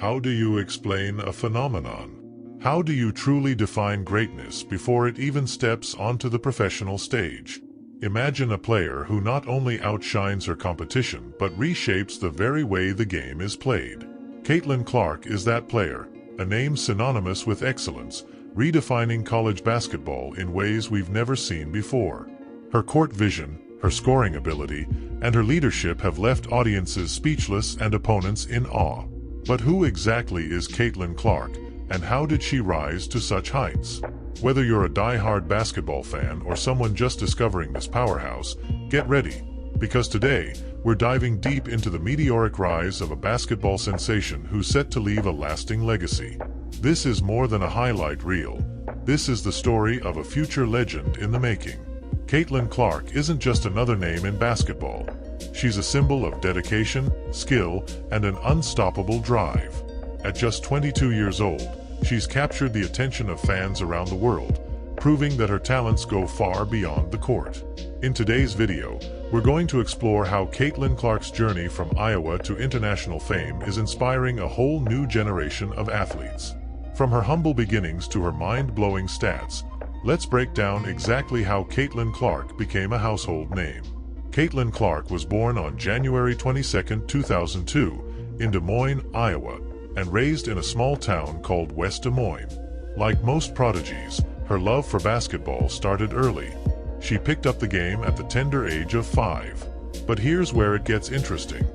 How do you explain a phenomenon? How do you truly define greatness before it even steps onto the professional stage? Imagine a player who not only outshines her competition but reshapes the very way the game is played. Caitlin Clark is that player, a name synonymous with excellence, redefining college basketball in ways we've never seen before. Her court vision, her scoring ability, and her leadership have left audiences speechless and opponents in awe. But who exactly is Caitlin Clark, and how did she rise to such heights? Whether you're a die-hard basketball fan or someone just discovering this powerhouse, get ready, because today, we're diving deep into the meteoric rise of a basketball sensation who's set to leave a lasting legacy. This is more than a highlight reel. This is the story of a future legend in the making. Caitlin Clark isn't just another name in basketball. She's a symbol of dedication, skill, and an unstoppable drive. At just 22 years old, she's captured the attention of fans around the world, proving that her talents go far beyond the court. In today's video, we're going to explore how Caitlin Clark's journey from Iowa to international fame is inspiring a whole new generation of athletes. From her humble beginnings to her mind-blowing stats, let's break down exactly how Caitlin Clark became a household name. Caitlin Clark was born on January 22, 2002, in Des Moines, Iowa, and raised in a small town called West Des Moines. Like most prodigies, her love for basketball started early. She picked up the game at the tender age of 5. But here's where it gets interesting.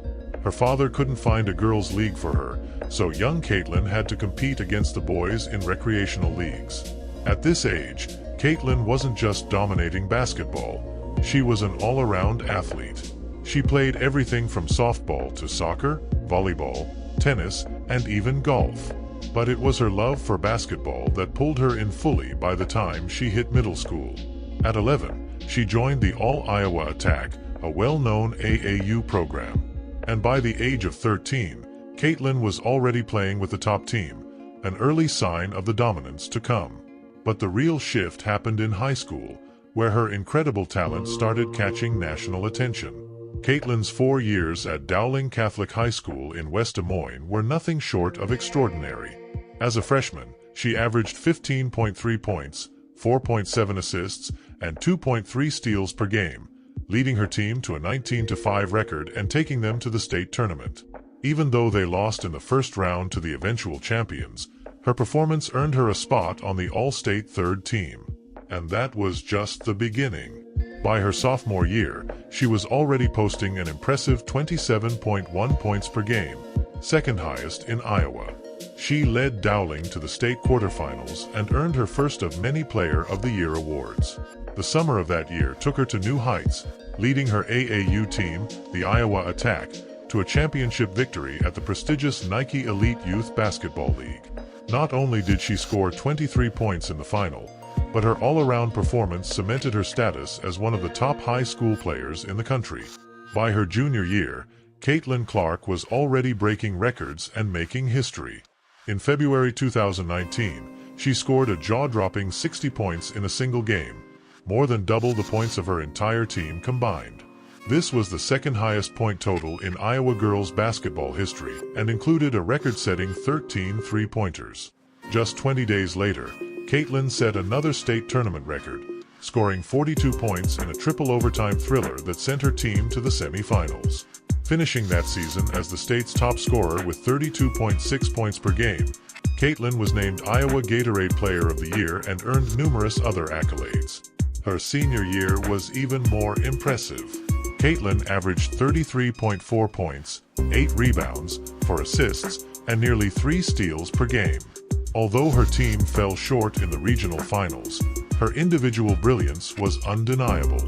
Her father couldn't find a girls' league for her, so young Caitlin had to compete against the boys in recreational leagues. At this age, Caitlin wasn't just dominating basketball. She was an all-around athlete. She played everything from softball to soccer, volleyball, tennis, and even golf. But it was her love for basketball that pulled her in fully by the time she hit middle school. At 11, she joined the All-Iowa Attack, a well-known AAU program. And by the age of 13, Caitlin was already playing with the top team, an early sign of the dominance to come. But the real shift happened in high school, where her incredible talent started catching national attention. Caitlin's 4 years at Dowling Catholic High School in West Des Moines were nothing short of extraordinary. As a freshman, she averaged 15.3 points, 4.7 assists, and 2.3 steals per game, leading her team to a 19-5 record and taking them to the state tournament. Even though they lost in the first round to the eventual champions, her performance earned her a spot on the All-State third team. And that was just the beginning. By her sophomore year, she was already posting an impressive 27.1 points per game, second highest in Iowa. She led Dowling to the state quarterfinals and earned her first of many Player of the Year awards. The summer of that year took her to new heights, leading her AAU team, the Iowa Attack, to a championship victory at the prestigious Nike Elite Youth Basketball League. Not only did she score 23 points in the final, but her all-around performance cemented her status as one of the top high school players in the country. By her junior year, Caitlin Clark was already breaking records and making history. In February 2019, she scored a jaw-dropping 60 points in a single game, more than double the points of her entire team combined. This was the second highest point total in Iowa girls basketball history and included a record-setting 13 three-pointers. Just 20 days later, Caitlin set another state tournament record, scoring 42 points in a triple overtime thriller that sent her team to the semifinals. Finishing that season as the state's top scorer with 32.6 points per game, Caitlin was named Iowa Gatorade Player of the Year and earned numerous other accolades. Her senior year was even more impressive. Caitlin averaged 33.4 points, 8 rebounds, 4 assists, and nearly 3 steals per game. Although her team fell short in the regional finals, her individual brilliance was undeniable.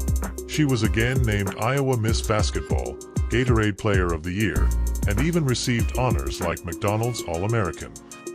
She was again named Iowa Miss Basketball, Gatorade Player of the Year, and even received honors like McDonald's All-American.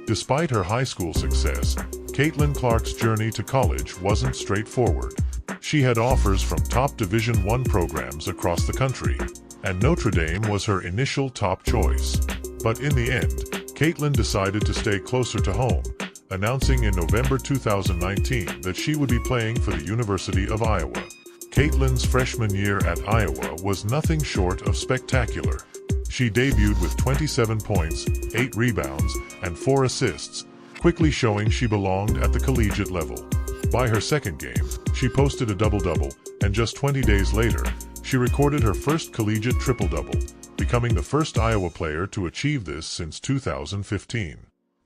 Despite her high school success, Caitlin Clark's journey to college wasn't straightforward. She had offers from top Division I programs across the country, and Notre Dame was her initial top choice. But in the end, Caitlin decided to stay closer to home, announcing in November 2019 that she would be playing for the University of Iowa. Caitlin's freshman year at Iowa was nothing short of spectacular. She debuted with 27 points, 8 rebounds, and 4 assists, quickly showing she belonged at the collegiate level. By her second game, she posted a double-double, and just 20 days later, she recorded her first collegiate triple-double, becoming the first Iowa player to achieve this since 2015.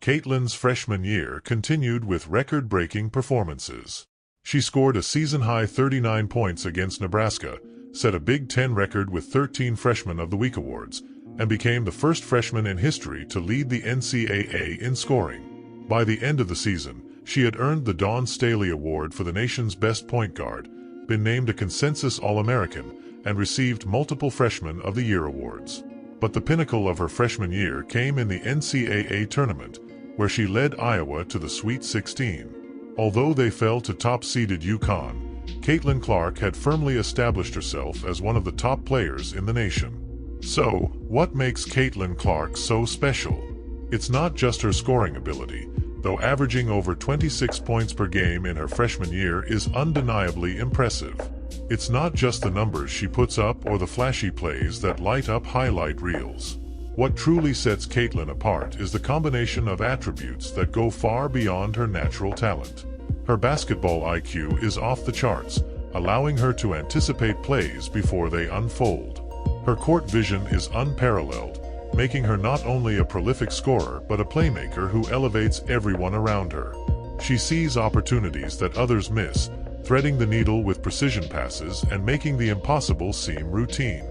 Caitlin's freshman year continued with record-breaking performances. She scored a season-high 39 points against Nebraska, set a Big Ten record with 13 Freshman of the Week awards, and became the first freshman in history to lead the NCAA in scoring. By the end of the season, she had earned the Dawn Staley Award for the nation's best point guard, been named a consensus All-American, and received multiple Freshman of the Year awards. But the pinnacle of her freshman year came in the NCAA tournament, where she led Iowa to the Sweet 16. Although they fell to top-seeded UConn, Caitlin Clark had firmly established herself as one of the top players in the nation. So, what makes Caitlin Clark so special? It's not just her scoring ability, though averaging over 26 points per game in her freshman year is undeniably impressive. It's not just the numbers she puts up or the flashy plays that light up highlight reels. What truly sets Caitlin apart is the combination of attributes that go far beyond her natural talent. Her basketball IQ is off the charts, allowing her to anticipate plays before they unfold. Her court vision is unparalleled, making her not only a prolific scorer but a playmaker who elevates everyone around her. She sees opportunities that others miss, threading the needle with precision passes and making the impossible seem routine.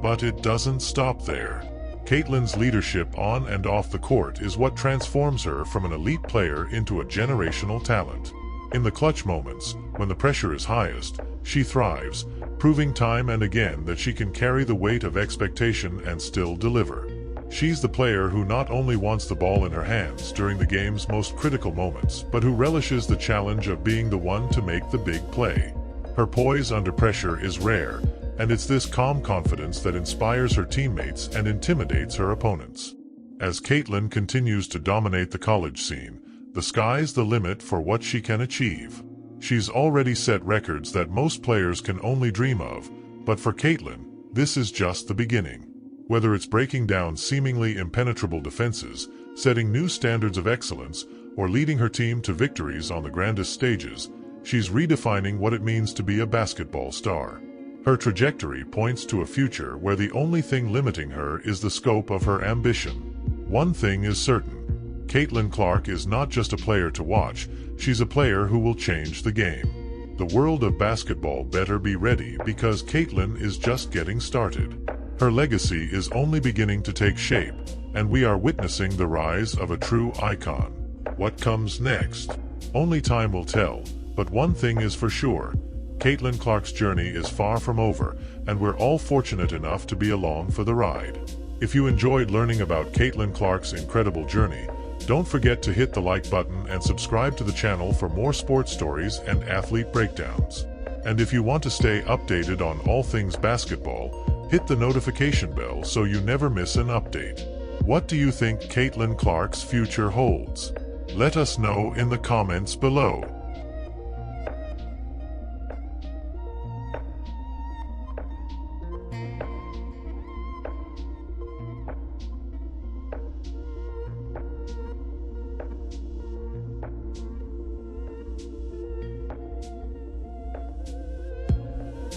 But it doesn't stop there. Caitlin's leadership on and off the court is what transforms her from an elite player into a generational talent. In the clutch moments, when the pressure is highest, she thrives, proving time and again that she can carry the weight of expectation and still deliver. She's the player who not only wants the ball in her hands during the game's most critical moments, but who relishes the challenge of being the one to make the big play. Her poise under pressure is rare, and it's this calm confidence that inspires her teammates and intimidates her opponents. As Caitlin continues to dominate the college scene, the sky's the limit for what she can achieve. She's already set records that most players can only dream of, but for Caitlin, this is just the beginning. Whether it's breaking down seemingly impenetrable defenses, setting new standards of excellence, or leading her team to victories on the grandest stages, she's redefining what it means to be a basketball star. Her trajectory points to a future where the only thing limiting her is the scope of her ambition. One thing is certain. Caitlin Clark is not just a player to watch, she's a player who will change the game. The world of basketball better be ready because Caitlin is just getting started. Her legacy is only beginning to take shape, and we are witnessing the rise of a true icon. What comes next? Only time will tell, but one thing is for sure. Caitlin Clark's journey is far from over, and we're all fortunate enough to be along for the ride. If you enjoyed learning about Caitlin Clark's incredible journey, don't forget to hit the like button and subscribe to the channel for more sports stories and athlete breakdowns. And if you want to stay updated on all things basketball, hit the notification bell so you never miss an update. What do you think Caitlin Clark's future holds? Let us know in the comments below.